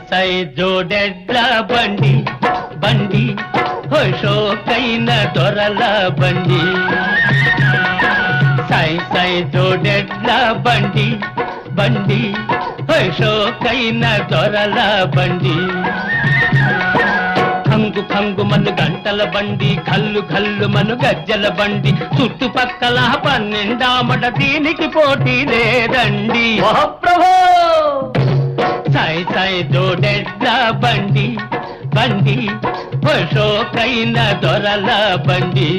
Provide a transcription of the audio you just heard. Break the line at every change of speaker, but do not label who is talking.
సై జోడెడ్ల బండి బండి షోకైన దొరల బండి సై జోడెడ్ల బండి బండి షోకైన దొరల బండి ఖంగు ఖంగు మను గంటల బండి కల్లు కల్లు మను గజ్జల బండి చుట్టుపక్కల 12 దీనికి పోటీ లేదండి
మహాప్రభో
సై జోడెడ్ల బండి బండి షోకైన దొరల బండి